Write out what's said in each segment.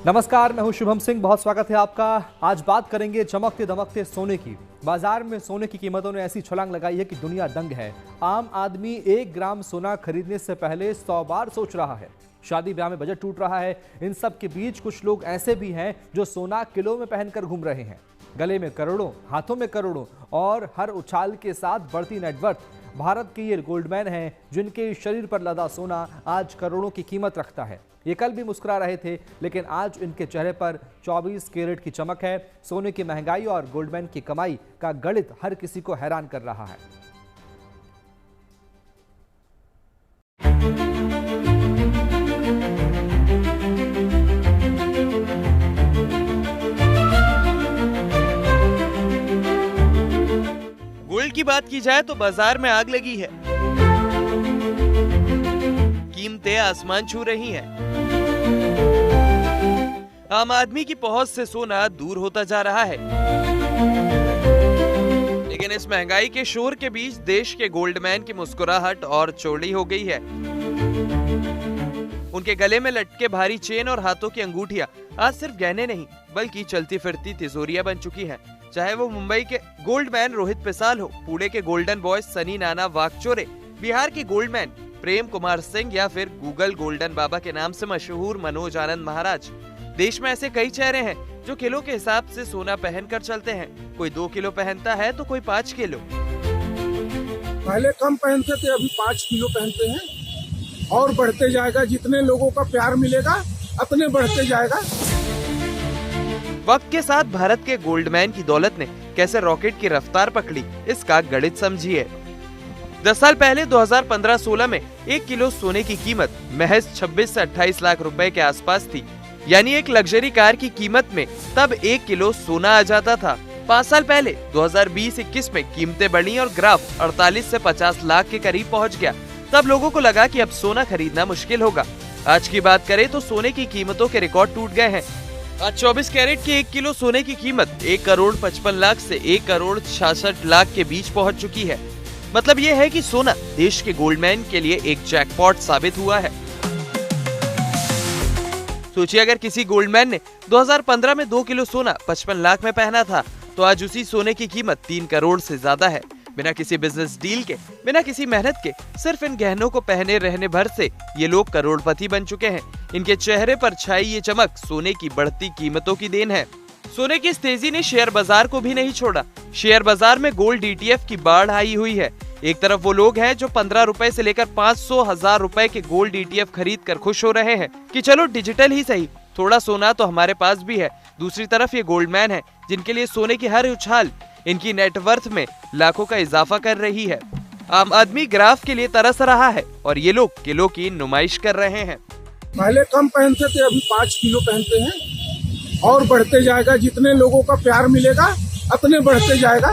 नमस्कार, मैं हूं शुभम सिंह। बहुत स्वागत है आपका। आज बात करेंगे चमकते दमकते सोने की। बाजार में सोने की कीमतों ने ऐसी छलांग लगाई है कि दुनिया दंग है। आम आदमी 1 ग्राम सोना खरीदने से पहले 100 बार सोच रहा है। शादी ब्याह में बजट टूट रहा है। इन सब के बीच कुछ लोग ऐसे भी हैं जो सोना किलो में पहनकर घूम रहे हैं। गले में करोड़ों, हाथों में करोड़ों और हर उछाल के साथ बढ़ती नेटवर्थ। भारत के ये गोल्डमैन हैं जिनके शरीर पर लदा सोना आज करोड़ों की कीमत रखता है। ये कल भी मुस्कुरा रहे थे, लेकिन आज इनके चेहरे पर 24 कैरेट की चमक है। सोने की महंगाई और गोल्डमैन की कमाई का गणित हर किसी को हैरान कर रहा है। गोल्ड की बात की जाए तो बाजार में आग लगी है। कीमतें आसमान छू रही हैं। आम आदमी की पहुंच से सोना दूर होता जा रहा है। लेकिन इस महंगाई के शोर के बीच देश के गोल्डमैन की मुस्कुराहट और चौड़ी हो गई है। उनके गले में लटके भारी चेन और हाथों की अंगूठियां आज सिर्फ गहने नहीं बल्कि चलती फिरती तिजोरियां बन चुकी हैं। चाहे वो मुंबई के गोल्डमैन रोहित पिसाल हो, पुणे के गोल्डन बॉय सनी नाना वाकचोरे, बिहार के गोल्डमैन प्रेम कुमार सिंह या फिर गूगल गोल्डन बाबा के नाम से मशहूर मनोज आनंद महाराज। देश में ऐसे कई चेहरे हैं जो किलो के हिसाब से सोना पहनकर चलते हैं। कोई 2 किलो पहनता है तो कोई 5 किलो। पहले कम पहनते थे, अभी 5 किलो पहनते हैं और बढ़ते जाएगा। जितने लोगों का प्यार मिलेगा उतने बढ़ते जाएगा। वक्त के साथ भारत के गोल्डमैन की दौलत ने कैसे रॉकेट की रफ्तार पकड़ी, इसका गणित समझिए। 10 साल पहले 2015-16 में 1 किलो सोने की कीमत महज 26 से 28 लाख रुपए के आसपास थी। यानी एक लग्जरी कार की कीमत में तब 1 किलो सोना आ जाता था। 5 साल पहले 2020-21 में कीमतें बढ़ी और ग्राफ 48 से 50 लाख के करीब पहुंच गया। तब लोगों को लगा कि अब सोना खरीदना मुश्किल होगा। आज की बात करें तो सोने की कीमतों के रिकॉर्ड टूट गए हैं। आज 24 कैरेट के 1 किलो सोने की कीमत 1 करोड़ 55 लाख से 1 करोड़ 66 लाख के बीच पहुंच चुकी है। मतलब ये है कि सोना देश के गोल्डमैन के लिए एक जैकपॉट साबित हुआ है। सोचिए, अगर किसी गोल्डमैन ने 2015 में 2 किलो सोना 55 लाख में पहना था तो आज उसी सोने की कीमत 3 करोड़ से ज्यादा है। बिना किसी बिजनेस डील के, बिना किसी मेहनत के, सिर्फ इन गहनों को पहने रहने भर से ये लोग करोड़पति बन चुके हैं। इनके चेहरे पर छाई ये चमक सोने की बढ़ती कीमतों की देन है। सोने की इस तेजी ने शेयर बाजार को भी नहीं छोड़ा। शेयर बाजार में गोल्ड ETF की बाढ़ आई हुई है। एक तरफ वो लोग हैं जो 15 रुपए से लेकर 500,000 रुपए के गोल्ड ETF खरीद कर खुश हो रहे हैं कि चलो डिजिटल ही सही, थोड़ा सोना तो हमारे पास भी है। दूसरी तरफ ये गोल्डमैन है जिनके लिए सोने की हर उछाल इनकी नेटवर्थ में लाखों का इजाफा कर रही है। आम आदमी ग्राफ के लिए तरस रहा है और ये लोग किलो की नुमाइश कर रहे हैं। पहले कम पहनते थे, अभी 5 किलो पहनते हैं और बढ़ते जाएगा। जितने लोगों का प्यार मिलेगा उतने बढ़ते जाएगा।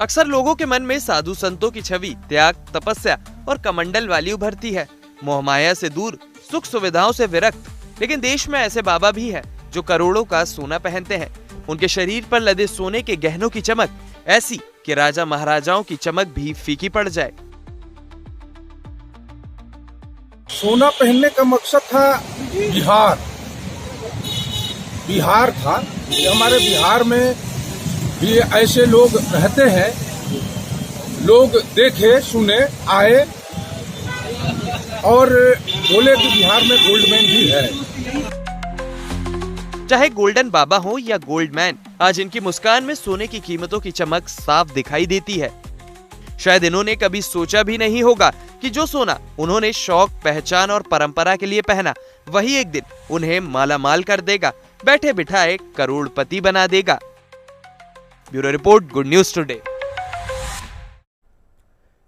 अक्सर लोगों के मन में साधु संतों की छवि त्याग, तपस्या और कमंडल वाली उभरती है। मोहमाया से दूर, सुख सुविधाओं से विरक्त। लेकिन देश में ऐसे बाबा भी हैं जो करोड़ों का सोना पहनते हैं। उनके शरीर पर लदे सोने के गहनों की चमक ऐसी कि राजा महाराजाओं की चमक भी फीकी पड़ जाए। सोना पहनने का मकसद था बिहार था। हमारे बिहार में भी ऐसे लोग रहते हैं। लोग देखे, सुने, आए और बोले कि बिहार में गोल्डमैन भी है। चाहे गोल्डन बाबा हो या गोल्डमैन, आज इनकी मुस्कान में सोने की कीमतों की चमक साफ दिखाई देती है। शायद इन्होंने कभी सोचा भी नहीं होगा कि जो सोना उन्होंने शौक, पहचान और परंपरा के लिए पहना, वही एक दिन उन्हें मालामाल कर देगा, बैठे बिठाए करोड़पति बना देगा। Bureau report, good news today.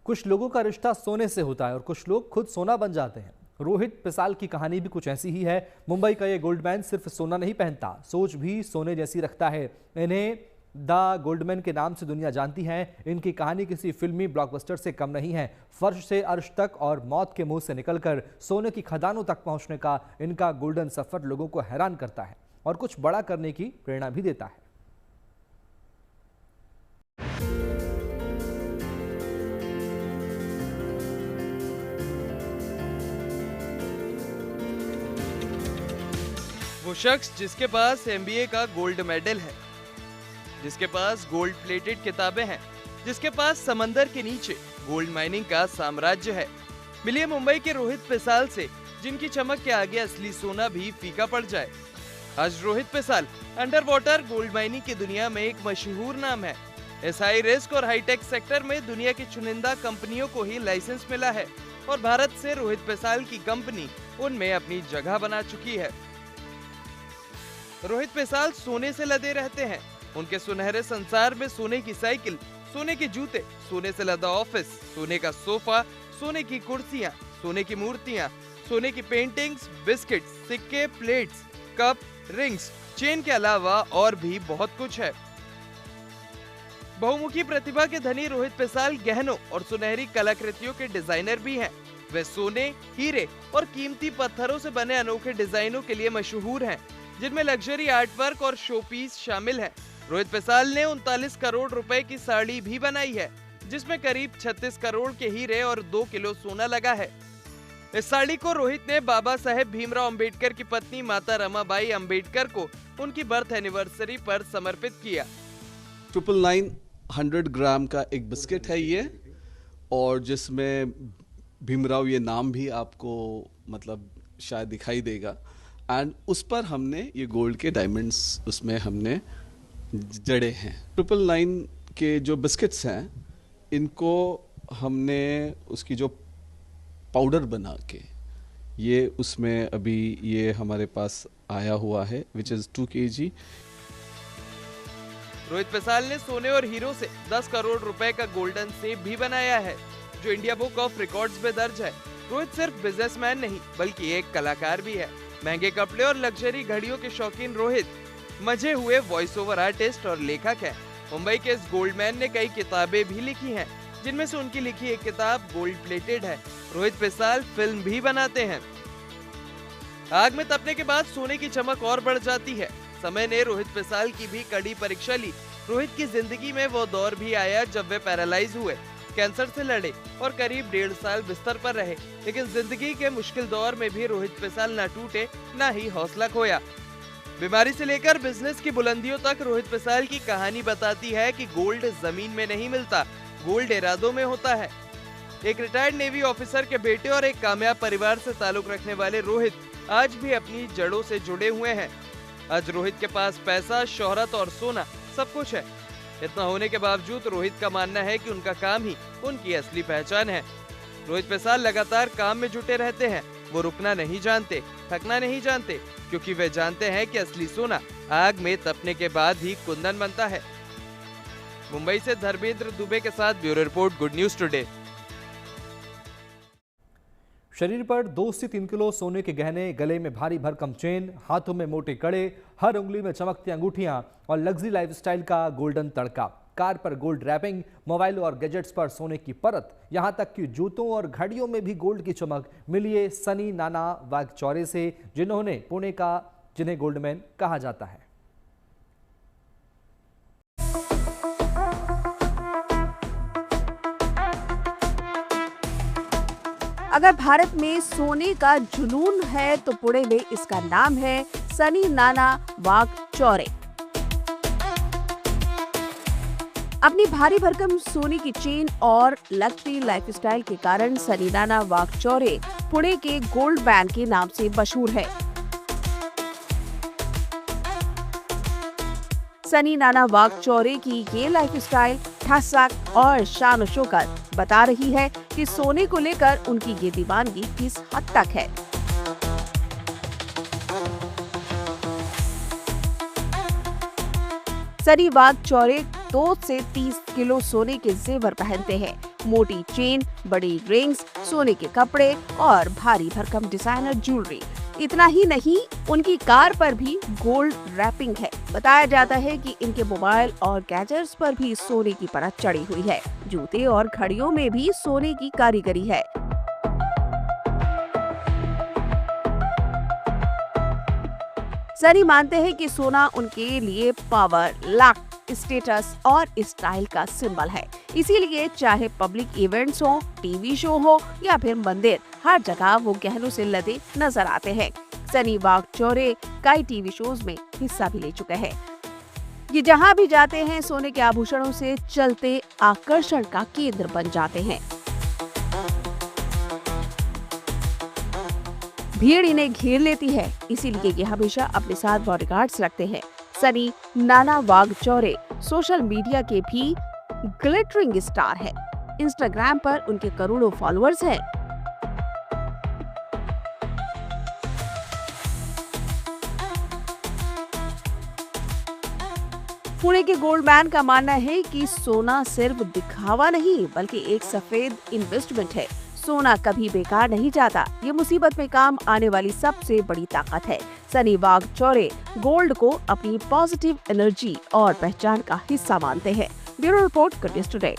कुछ लोगों का रिश्ता सोने से होता है और कुछ लोग खुद सोना बन जाते हैं। रोहित पिसाल की कहानी भी कुछ ऐसी ही है। मुंबई का ये गोल्डमैन सिर्फ सोना नहीं पहनता, सोच भी सोने जैसी रखता है। इन्हें द गोल्डमैन के नाम से दुनिया जानती है। इनकी कहानी किसी फिल्मी ब्लॉकबस्टर से कम नहीं है। फर्श से अर्श तक और मौत के मुंह से निकलकर सोने की खदानों तक पहुंचने का इनका गोल्डन सफर लोगों को हैरान करता है और कुछ बड़ा करने की प्रेरणा भी देता है। वो शख्स जिसके पास MBA का गोल्ड मेडल है, जिसके पास गोल्ड प्लेटेड किताबें हैं, जिसके पास समंदर के नीचे गोल्ड माइनिंग का साम्राज्य है। मिलिए मुंबई के रोहित पिसाल से, जिनकी चमक के आगे असली सोना भी फीका पड़ जाए। आज Rohit Pisal under water gold mining की दुनिया में एक मशहूर नाम है। इस हाई रिस्क और हाईटेक सेक्टर में दुनिया की चुनिंदा कंपनियों को ही लाइसेंस मिला है और भारत से रोहित पिसाल की कंपनी उनमें अपनी जगह बना चुकी है। रोहित पिसाल सोने से लदे रहते हैं। उनके सुनहरे संसार में सोने की साइकिल, सोने के जूते, सोने से लदा ऑफिस, सोने का सोफा, सोने की कुर्सियां, सोने की मूर्तियां, सोने की पेंटिंग्स, बिस्किट, सिक्के, प्लेट्स, कप, रिंग्स, चेन के अलावा और भी बहुत कुछ है। बहुमुखी प्रतिभा के धनी रोहित पिसाल गहनों और सुनहरी कलाकृतियों के डिजाइनर भी हैं। वे सोने, हीरे और कीमती पत्थरों से बने अनोखे डिजाइनों के लिए मशहूर हैं, जिनमें लग्जरी आर्टवर्क और शोपीस शामिल हैं। रोहित पिसाल ने 39 करोड़ रुपए की साड़ी भी बनाई है, जिसमें करीब 36 करोड़ के हीरे और 2 किलो सोना लगा है। इस साड़ी को रोहित ने बाबा साहेब भीमराव अंबेडकर की पत्नी माता रमाबाई अंबेडकर को उनकी बर्थ एनिवर्सरी पर समर्पित किया। 999 100 ग्राम का एक बिस्किट है ये, और जिसमें भीमराव ये नाम भी आपको मतलब शायद दिखाई देगा। एंड उस पर हमने ये गोल्ड के डायमंड्स उसमें हमने जड़े हैं। 999 के जो बिस्किट्स हैं, इनको हमने उसकी जो पाउडर बना के ये उसमें अभी ये हमारे पास आया हुआ है, विच इज़ 2 kg। रोहित पिसाल ने सोने और हीरो से 10 करोड़ रुपए का गोल्डन सेब भी बनाया है, जो इंडिया बुक ऑफ रिकॉर्ड्स में दर्ज है। रोहित सिर्फ बिजनेसमैन नहीं, बल्कि एक कलाकार भी है। महंगे कपड़े और लग्जरी घड़ियों के शौकीन रोहित मजे हुए वॉइस ओवर आर्टिस्ट और लेखक है। मुंबई के इस गोल्डमैन ने कई किताबें भी लिखी हैं, जिनमें से उनकी लिखी एक किताब गोल्ड प्लेटेड है। रोहित पिसाल फिल्म भी बनाते हैं। आग में तपने के बाद सोने की चमक और बढ़ जाती है। समय ने रोहित पिसाल की भी कड़ी परीक्षा ली। रोहित की जिंदगी में वो दौर भी आया जब वे पैरालाइज हुए, कैंसर से लड़े और करीब 1.5 साल बिस्तर पर रहे। लेकिन जिंदगी के मुश्किल दौर में भी रोहित पिसाल न टूटे, न ही हौसला खोया। बीमारी से लेकर बिजनेस की बुलंदियों तक रोहित पिसाल की कहानी बताती है कि गोल्ड जमीन में नहीं मिलता, गोल्ड इरादों में होता है। एक रिटायर्ड नेवी ऑफिसर के बेटे और एक कामयाब परिवार से ताल्लुक रखने वाले रोहित आज भी अपनी जड़ों से जुड़े हुए हैं। आज रोहित के पास पैसा, शोहरत और सोना सब कुछ है। इतना होने के बावजूद रोहित का मानना है कि उनका काम ही उनकी असली पहचान है। रोहित पिसाल लगातार काम में जुटे रहते हैं। वो रुकना नहीं जानते, थकना नहीं जानते, क्योंकि वे जानते हैं कि असली सोना आग में तपने के बाद ही कुंदन बनता है। मुंबई से धर्मेंद्र दुबे के साथ bureau report, good news today. शरीर पर 2 से 3 किलो सोने के गहने, गले में भारी भरकम चेन, हाथों में मोटे कड़े, हर उंगली में चमकती अंगूठियां और लग्जरी लाइफस्टाइल का गोल्डन तड़का। कार पर गोल्ड रैपिंग, मोबाइल और गैजेट्स पर सोने की परत, यहां तक कि जूतों और घड़ियों में भी गोल्ड की चमक। मिलिए सनी नाना वाघचौरे से, जिन्होंने पुणे का जिन्हें गोल्डमैन कहा जाता है। अगर भारत में सोने का जुनून है तो पुणे में इसका नाम है सनी नाना वाघचौरे। अपनी भारी भरकम सोने की चेन और लग्जरी लाइफस्टाइल के कारण सनी नाना वाघचौरे पुणे के गोल्ड मैन के नाम से मशहूर है। सनी नाना वाघचौरे की ये लाइफस्टाइल ठसक और शान शौकत बता रही है कि सोने को लेकर उनकी ये दीवानगी किस हद तक है। सनी वाघचौरे 2 से 30 किलो सोने के जेवर पहनते हैं। मोटी चेन, बड़ी रिंग्स, सोने के कपड़े और भारी भरकम डिजाइनर ज्वेलरी। इतना ही नहीं, उनकी कार पर भी गोल्ड रैपिंग है। बताया जाता है कि इनके मोबाइल और गैजेट्स पर भी सोने की परत चढ़ी हुई है। जूते और घड़ियों में भी सोने की कारीगरी है। सनी मानते हैं कि सोना उनके लिए पावर, लक, स्टेटस और स्टाइल का सिंबल है। इसीलिए चाहे पब्लिक इवेंट्स हो, टीवी शो हो या फिर मंदिर, हर जगह वो गहनों से लदे नजर आते हैं। सनी वाघचौरे कई टीवी शोज में हिस्सा भी ले चुके हैं। ये जहां भी जाते हैं सोने के आभूषणों से चलते आकर्षण का केंद्र बन जाते हैं। भीड़ इन्हें घेर लेती है, इसीलिए ये हमेशा अपने साथ बॉडीगार्ड्स रखते हैं। सनी नाना वाघचौरे सोशल मीडिया के भी ग्लिटरिंग स्टार है। इंस्टाग्राम पर उनके करोड़ों फॉलोअर्स हैं। पुणे के गोल्डमैन का मानना है कि सोना सिर्फ दिखावा नहीं बल्कि एक सफेद इन्वेस्टमेंट है। सोना कभी बेकार नहीं जाता, ये मुसीबत में काम आने वाली सबसे बड़ी ताकत है। सनी वाघचौरे गोल्ड को अपनी पॉजिटिव एनर्जी और पहचान का हिस्सा मानते हैं। Bureau report, good news today.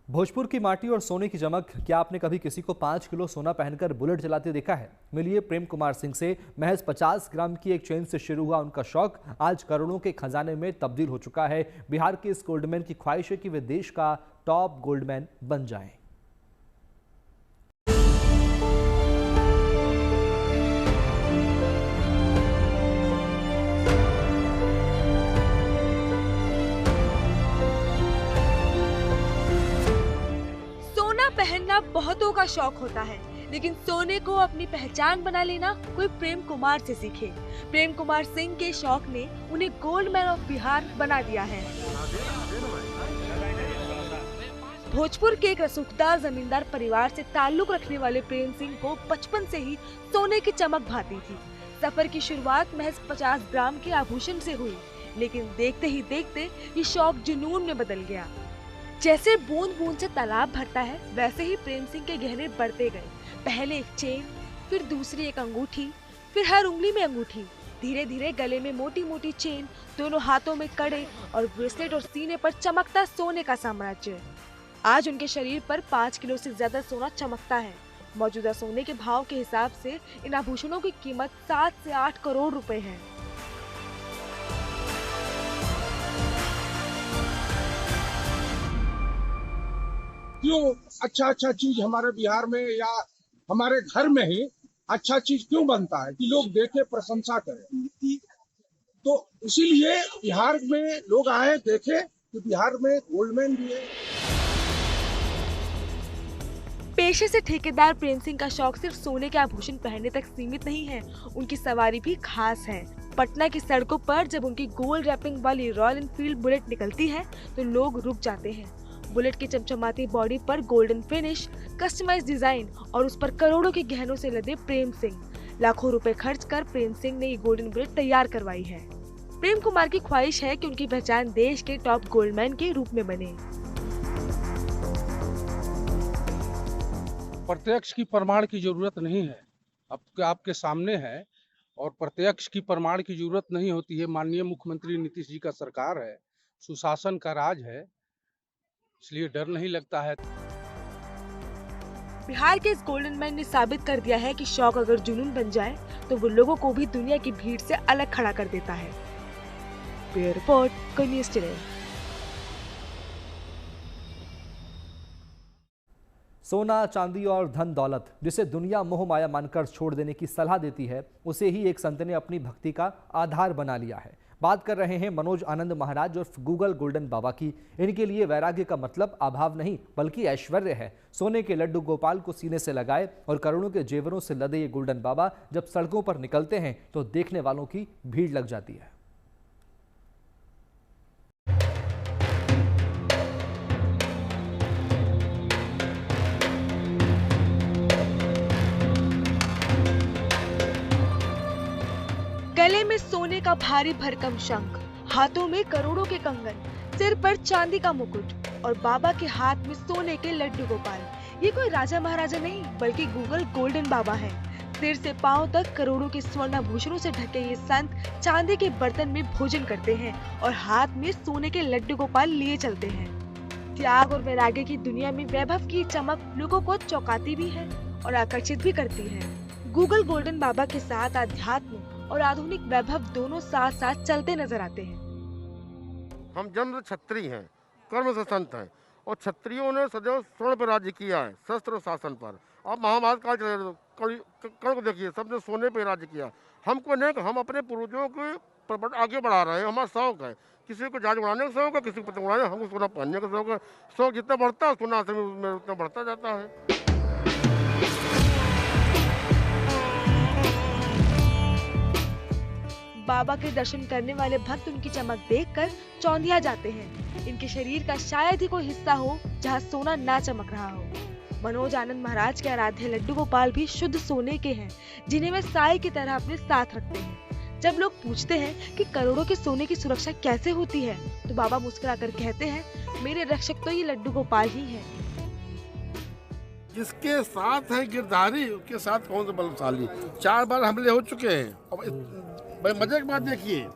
Bhojpur की माटी और सोने की चमक। क्या आपने कभी किसी को 5 किलो सोना पहनकर बुलेट चलाते देखा है? मिलिए प्रेम कुमार सिंह से। महज 50 ग्राम की एक चेन से शुरू हुआ उनका शौक आज करोड़ों के खजाने में तब्दील हो चुका है। बिहार के इस गोल्डमैन की ख्वाहिश है कि वे देश का टॉप गोल्डमैन बन जाएं। पहनना बहुतों का शौक होता है, लेकिन सोने को अपनी पहचान बना लेना कोई प्रेम कुमार से सीखे। प्रेम कुमार सिंह के शौक ने उन्हें गोल्डमैन ऑफ बिहार बना दिया है। भोजपुर के एक रसूखदार जमींदार परिवार से ताल्लुक रखने वाले प्रेम सिंह को बचपन से ही सोने की चमक भाती थी। सफर की शुरुआत महज 50 ग्राम के आभूषण से हुई, लेकिन देखते ही देखते ये शौक जुनून में बदल गया। जैसे बूंद बूंद से तालाब भरता है, वैसे ही प्रेम सिंह के गहने बढ़ते गए। पहले एक चेन, फिर दूसरी एक अंगूठी, फिर हर उंगली में अंगूठी, धीरे धीरे गले में मोटी मोटी चेन, दोनों हाथों में कड़े और ब्रेसलेट और सीने पर चमकता सोने का साम्राज्य। आज उनके शरीर पर 5 किलो से ज्यादा सोना चमकता है। मौजूदा सोने के भाव के हिसाब से इन आभूषणों की कीमत 7 से 8 करोड़ रुपए है। क्यों अच्छा चीज हमारे बिहार में या हमारे घर में ही अच्छा चीज क्यों बनता है कि लोग देखे, प्रशंसा करें। तो इसीलिए बिहार में लोग आए, देखे कि बिहार में गोल्डमैन भी है। पेशे से ठेकेदार प्रेम सिंह का शौक सिर्फ सोने के आभूषण पहनने तक सीमित नहीं है, उनकी सवारी भी खास है। पटना की सड़कों पर जब उनकी गोल्ड रैपिंग वाली रॉयल एनफील्ड बुलेट निकलती है तो लोग रुक जाते हैं। बुलेट की चमचमाती बॉडी पर गोल्डन फिनिश, कस्टमाइज्ड डिजाइन और उस पर करोड़ों के गहनों से लदे प्रेम सिंह। लाखों रुपए खर्च कर प्रेम सिंह ने ये गोल्डन बुलेट तैयार करवाई है। प्रेम कुमार की ख्वाहिश है कि उनकी पहचान देश के टॉप गोल्डमैन के रूप में बने। प्रत्यक्ष की प्रमाण की जरूरत नहीं है, आपके सामने है और प्रत्यक्ष की प्रमाण की जरूरत नहीं होती है। माननीय मुख्यमंत्री नीतीश जी का सरकार है, सुशासन का राज है, इसलिए डर नहीं लगता है। बिहार के इस गोल्डन मैन ने साबित कर दिया है कि शौक अगर जुनून बन जाए तो वो लोगों को भी दुनिया की भीड़ से अलग खड़ा कर देता है। Bureau report, good news today. सोना, चांदी और धन दौलत जिसे दुनिया मोह माया मानकर छोड़ देने की सलाह देती है, उसे ही एक संत ने अपनी भक्ति का आधार बना लिया है। बात कर रहे हैं मनोज आनंद महाराज और गूगल गोल्डन बाबा की। इनके लिए वैराग्य का मतलब अभाव नहीं बल्कि ऐश्वर्य है। सोने के लड्डू गोपाल को सीने से लगाए और करोड़ों के जेवरों से लदे ये गोल्डन बाबा जब सड़कों पर निकलते हैं तो देखने वालों की भीड़ लग जाती है। गले में सोने का भारी भरकम शंख, हाथों में करोड़ों के कंगन, सिर पर चांदी का मुकुट और बाबा के हाथ में सोने के लड्डू गोपाल। ये कोई राजा महाराजा नहीं बल्कि गूगल गोल्डन बाबा है। सिर से पांव तक करोड़ों के स्वर्ण आभूषणों से ढके ये संत चांदी के बर्तन में भोजन करते हैं और हाथ में सोने के लड्डू गोपाल लिए चलते हैं। त्याग और वैराग्य की दुनिया में वैभव की चमक लोगों को चौंकाती भी है और आकर्षित भी करती है। गूगल गोल्डन बाबा के साथ आध्यात्म और आधुनिक वैभव दोनों साथ साथ चलते नजर आते हैं। हम जन्म क्षत्रिय हैं, कर्म से संत हैं और क्षत्रियों ने सदैव स्वर्ण पर राज्य किया है, शस्त्र शासन पर। अब महाभारत काल चले कर्ण को देखिए, सबने सोने पर राज्य किया। हमको नहीं, हम अपने पूर्वजों को आगे बढ़ा रहे हैं, हमारा शौक है। किसी को जहाज उड़ाने का शौक है, किसी को पतंग उड़ाने, हमको सोना पहनने का शौक है। शौक जितना बढ़ता है सोना में उतना बढ़ता जाता है। बाबा के दर्शन करने वाले भक्त उनकी चमक देखकर चौंधिया जाते हैं। इनके शरीर का शायद ही कोई हिस्सा हो जहां सोना ना चमक रहा हो। मनोज आनंद महाराज के आराध्य लड्डू गोपाल भी शुद्ध सोने के हैं, जिन्हें वे साए की तरह अपने साथ रखते हैं। जब लोग पूछते हैं कि करोड़ों के सोने की सुरक्षा कैसे होती है, तो बाबा मुस्कुराकर कहते हैं, मेरे रक्षक तो ये लड्डू गोपाल ही है। जिसके साथ है गिरधारी, उसके साथ कौन सा बलशाली। 4 बार हमले हो चुके हैं। अब मजे की बात देखिए,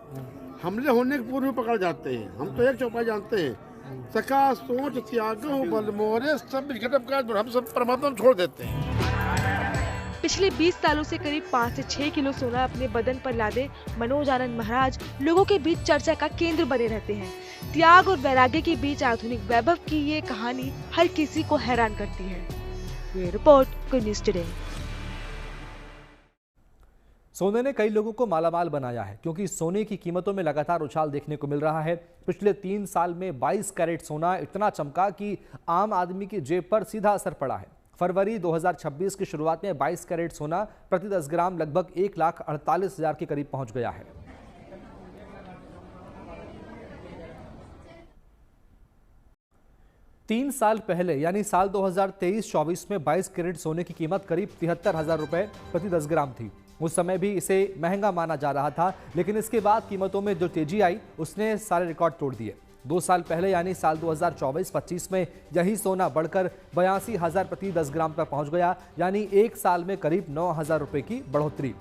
हमले होने के पूर्व पकड़ जाते हैं। हम तो एक चौपाई जानते हैं, सका सोच त्यागो बल मोरे, सब हम सब परमात्मा छोड़ देते हैं। पिछले 20 सालों से करीब 5 से 6 किलो सोना अपने बदन पर लादे मनोज आनंद महाराज लोगों के बीच चर्चा का केंद्र बने रहते हैं। त्याग और वैराग्य के बीच आधुनिक वैभव की ये कहानी हर किसी को हैरान करती है। ये रिपोर्ट गुड न्यूज़ टुडे। सोने ने कई लोगों को मालामाल बनाया है, क्योंकि सोने की कीमतों में लगातार उछाल देखने को मिल रहा है। पिछले 3 साल में 22 कैरेट सोना इतना चमका कि आम आदमी की जेब पर सीधा असर पड़ा है। फरवरी 2026 की शुरुआत में 22 कैरेट सोना प्रति 10 ग्राम लगभग 1,48,000 के करीब पहुंच गया है। तीन साल पहले यानी साल 2023-24 में 22 कैरेट सोने की कीमत करीब 73,000 रुपए प्रति 10 ग्राम थी। उस समय भी इसे महंगा माना जा रहा था, लेकिन इसके बाद कीमतों में जो तेजी आई उसने सारे रिकॉर्ड तोड़ दिए। 2 साल पहले यानी साल 2024-25 में यही सोना बढ़कर 82,000 प्रति 10 ग्राम पर पहुंच गया, यानी 1 साल में करीब 9,000 रुपए की बढ़ोतरी।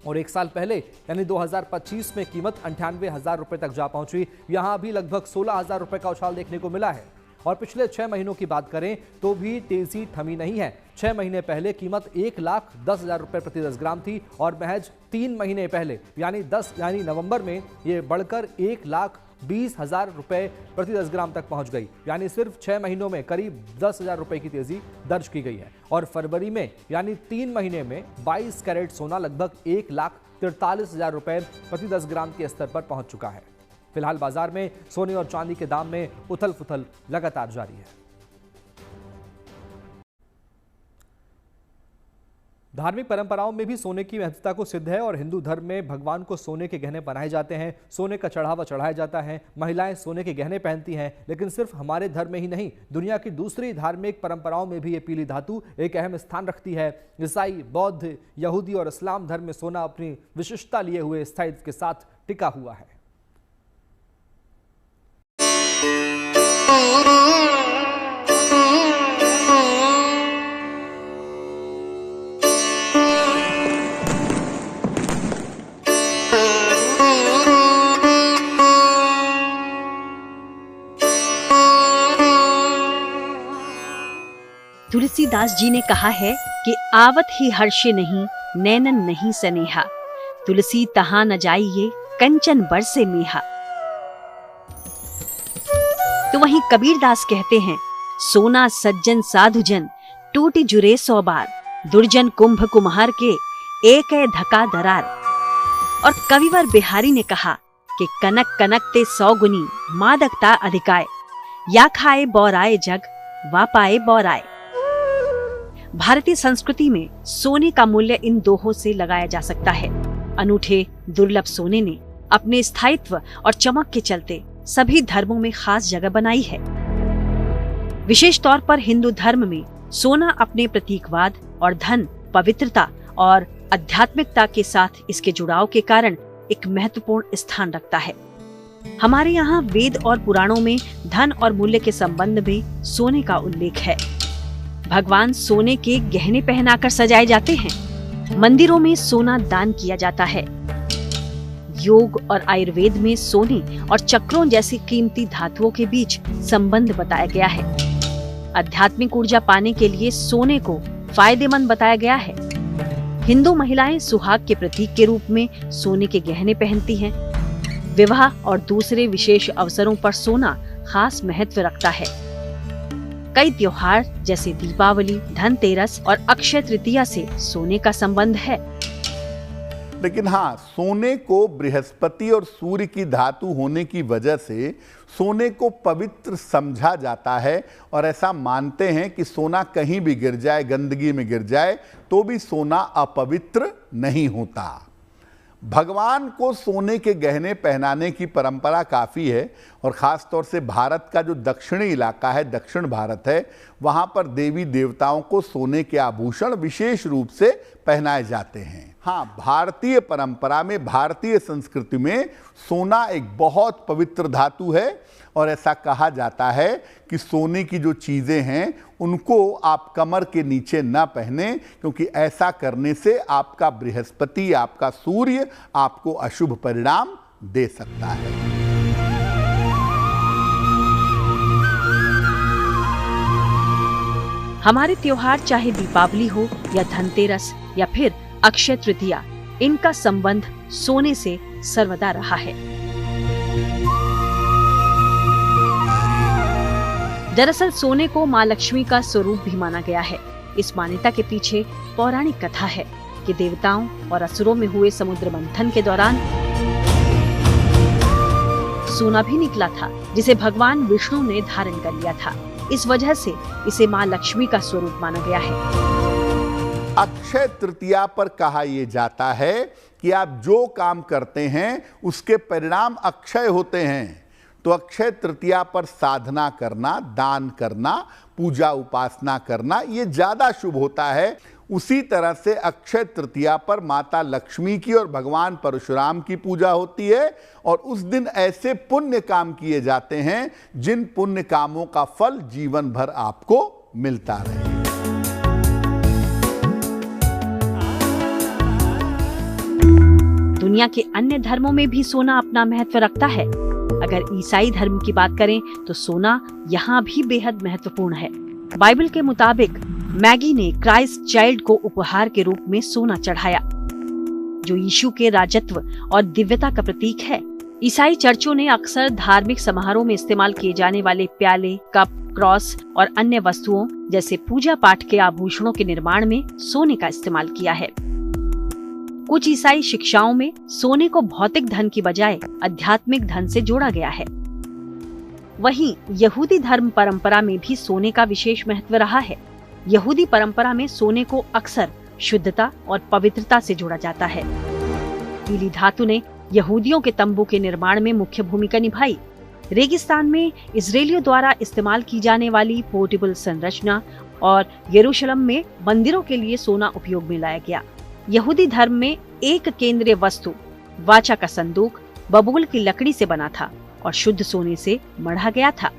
और 1 साल पहले यानी 2025 में कीमत 98,000 रुपए तक जा पहुंची। यहां भी लगभग 16,000 रुपए का उछाल देखने को मिला है। और पिछले 6 महीनों की बात करें तो भी तेजी थमी नहीं है। 6 महीने पहले कीमत 1,10,000 रुपए प्रति 10 ग्राम थी और महज 3 महीने पहले यानी नवंबर में ये बढ़कर 1,20,000 रुपए प्रति 10 ग्राम तक पहुंच गई। यानी सिर्फ 6 महीनों में करीब 10,000 रुपए की तेजी दर्ज की गई है। और फरवरी में यानी 3 महीने में 22 कैरेट सोना लगभग 1,43,000 रुपए प्रति 10 ग्राम के स्तर पर पहुंच चुका है। फिलहाल बाजार में सोने और चांदी के दाम में उथल पुथल लगातार जारी है। धार्मिक परंपराओं में भी सोने की महत्वता को सिद्ध है और हिंदू धर्म में भगवान को सोने के गहने पहनाए जाते हैं, सोने का चढ़ावा चढ़ाया जाता है, महिलाएं सोने के गहने पहनती हैं। लेकिन सिर्फ हमारे धर्म में ही नहीं, दुनिया की दूसरी धार्मिक परंपराओं में भी ये पीली धातु एक अहम स्थान रखती है। ईसाई, बौद्ध, यहूदी और इस्लाम धर्म में सोना अपनी विशिष्टता लिए हुए स्थायित्व के साथ टिका हुआ है। तुलसीदास जी ने कहा है कि आवत ही हर्षे नहीं, नैनन नहीं सनेहा, तुलसी तहां न जाइए, कंचन बरसे मेहा। तो वहीं कबीरदास कहते हैं, सोना सज्जन साधुजन, टूटी जुरे 100 बार, दुर्जन कुंभ कुम्हार के, एक है धका दरार। और कविवर बिहारी ने कहा कि कनक कनक ते 100 गुनी, मादकता अधिकाय, या खाए बौराए जग, वा पाए बौराए। भारतीय संस्कृति में सोने का मूल्य इन दोहों से लगाया जा सकता है। अनूठे दुर्लभ सोने ने अपने स्थायित्व और चमक के चलते सभी धर्मों में खास जगह बनाई है। विशेष तौर पर हिंदू धर्म में सोना अपने प्रतीकवाद और धन, पवित्रता और आध्यात्मिकता के साथ इसके जुड़ाव के कारण एक महत्वपूर्ण स्थान रखता है। हमारे यहाँ वेद और पुराणों में धन और मूल्य के संबंध में सोने का उल्लेख है। भगवान सोने के गहने पहनाकर सजाए जाते हैं। मंदिरों में सोना दान किया जाता है। योग और आयुर्वेद में सोने और चक्रों जैसी कीमती धातुओं के बीच संबंध बताया गया है। आध्यात्मिक ऊर्जा पाने के लिए सोने को फायदेमंद बताया गया है। हिंदू महिलाएं सुहाग के प्रतीक के रूप में सोने के गहने पहनती हैं। विवाह और दूसरे विशेष अवसरों पर सोना खास महत्व रखता है। कई त्योहार जैसे दीपावली, धनतेरस और अक्षय तृतीया से सोने का संबंध है। लेकिन हाँ, सोने को बृहस्पति और सूर्य की धातु होने की वजह से सोने को पवित्र समझा जाता है और ऐसा मानते हैं कि सोना कहीं भी गिर जाए, गंदगी में गिर जाए तो भी सोना अपवित्र नहीं होता। भगवान को सोने के गहने पहनाने की परंपरा काफ़ी है और ख़ास तौर से भारत का जो दक्षिणी इलाका है, दक्षिण भारत है, वहाँ पर देवी देवताओं को सोने के आभूषण विशेष रूप से पहनाए जाते हैं। हाँ, भारतीय परंपरा में, भारतीय संस्कृति में सोना एक बहुत पवित्र धातु है और ऐसा कहा जाता है कि सोने की जो चीज़ें हैं उनको आप कमर के नीचे न पहने, क्योंकि ऐसा करने से आपका बृहस्पति, आपका सूर्य आपको अशुभ परिणाम दे सकता है। हमारे त्योहार चाहे दीपावली हो या धनतेरस या फिर अक्षय तृतीया, इनका संबंध सोने से सर्वदा रहा है। दरअसल सोने को मां लक्ष्मी का स्वरूप भी माना गया है। इस मान्यता के पीछे पौराणिक कथा है कि देवताओं और असुरों में हुए समुद्र मंथन के दौरान सोना भी निकला था, जिसे भगवान विष्णु ने धारण कर लिया था। इस वजह से इसे मां लक्ष्मी का स्वरूप माना गया है। अक्षय तृतीया पर कहा यह जाता है कि आप जो काम करते हैं उसके परिणाम अक्षय होते हैं। तो अक्षय तृतीया पर साधना करना, दान करना, पूजा उपासना करना, ये ज्यादा शुभ होता है। उसी तरह से अक्षय तृतीया पर माता लक्ष्मी की और भगवान परशुराम की पूजा होती है और उस दिन ऐसे पुण्य काम किए जाते हैं जिन पुण्य कामों का फल जीवन भर आपको मिलता रहे। दुनिया के अन्य धर्मों में भी सोना अपना महत्व रखता है। अगर ईसाई धर्म की बात करें तो सोना यहाँ भी बेहद महत्वपूर्ण है। बाइबल के मुताबिक मैगी ने क्राइस्ट चाइल्ड को उपहार के रूप में सोना चढ़ाया, जो यीशु के राजत्व और दिव्यता का प्रतीक है। ईसाई चर्चों ने अक्सर धार्मिक समारोह में इस्तेमाल किए जाने वाले प्याले, कप, क्रॉस और अन्य वस्तुओं जैसे पूजा पाठ के आभूषणों के निर्माण में सोने का इस्तेमाल किया है। कुछ ईसाई शिक्षाओं में सोने को भौतिक धन की बजाय आध्यात्मिक धन से जोड़ा गया है। वहीं यहूदी धर्म परंपरा में भी सोने का विशेष महत्व रहा है। यहूदी परंपरा में सोने को अक्सर शुद्धता और पवित्रता से जोड़ा जाता है। पीली धातु ने यहूदियों के तंबू के निर्माण में मुख्य भूमिका निभाई। रेगिस्तान में इजरायलियों द्वारा इस्तेमाल की जाने वाली पोर्टेबल संरचना और यरूशलेम में मंदिरों के लिए सोना उपयोग में लाया गया। यहूदी धर्म में एक केंद्रीय वस्तु वाचा का संदूक बबूल की लकड़ी से बना था और शुद्ध सोने से मढ़ा गया था।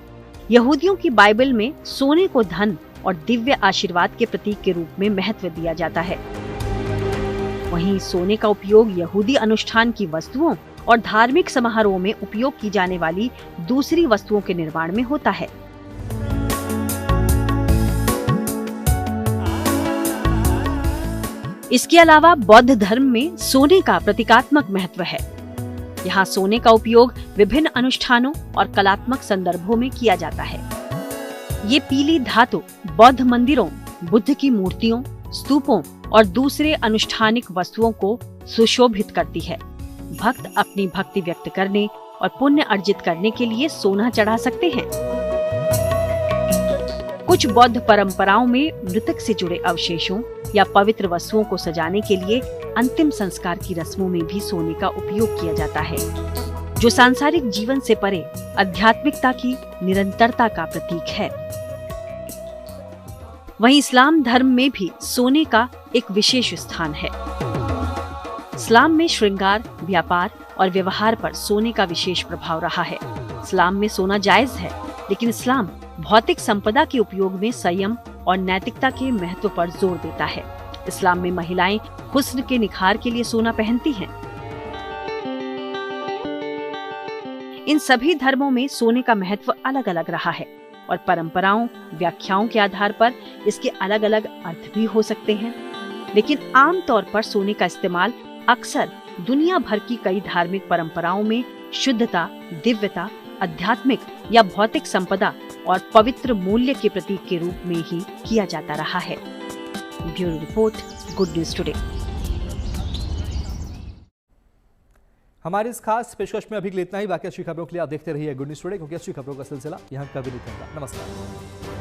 यहूदियों की बाइबल में सोने को धन और दिव्य आशीर्वाद के प्रतीक के रूप में महत्व दिया जाता है। वहीं सोने का उपयोग यहूदी अनुष्ठान की वस्तुओं और धार्मिक समारोह में उपयोग की जाने वाली दूसरी वस्तुओं के निर्माण में होता है। इसके अलावा बौद्ध धर्म में सोने का प्रतीकात्मक महत्व है। यहाँ सोने का उपयोग विभिन्न अनुष्ठानों और कलात्मक संदर्भों में किया जाता है। ये पीली धातु बौद्ध मंदिरों, बुद्ध की मूर्तियों, स्तूपों और दूसरे अनुष्ठानिक वस्तुओं को सुशोभित करती है। भक्त अपनी भक्ति व्यक्त करने और पुण्य अर्जित करने के लिए सोना चढ़ा सकते हैं। कुछ बौद्ध परंपराओं में मृतक से जुड़े अवशेषों या पवित्र वस्तुओं को सजाने के लिए अंतिम संस्कार की रस्मों में भी सोने का उपयोग किया जाता है, जो सांसारिक जीवन से परे आध्यात्मिकता की निरंतरता का प्रतीक है। वहीं इस्लाम धर्म में भी सोने का एक विशेष स्थान है। इस्लाम में श्रृंगार, व्यापार और व्यवहार पर सोने का विशेष प्रभाव रहा है। इस्लाम में सोना जायज है, लेकिन इस्लाम भौतिक संपदा के उपयोग में संयम और नैतिकता के महत्व पर जोर देता है। इस्लाम में महिलाएं हुस्न के निखार के लिए सोना पहनती हैं। इन सभी धर्मों में सोने का महत्व अलग अलग रहा है और परंपराओं, व्याख्याओं के आधार पर इसके अलग अलग अर्थ भी हो सकते हैं। लेकिन आम तौर पर सोने का इस्तेमाल अक्सर दुनिया भर की कई धार्मिक परंपराओं में शुद्धता, दिव्यता, आध्यात्मिक या भौतिक संपदा और पवित्र मूल्य के प्रतीक के रूप में ही किया जाता रहा है। Bureau report, good news today. हमारे इस खास पेशकश में अभी के लिए इतना ही। बाकी अच्छी खबरों के लिए आप देखते रहिए गुड न्यूज टुडे, क्योंकि अच्छी खबरों का सिलसिला यहाँ कभी नहीं थमता। नमस्कार।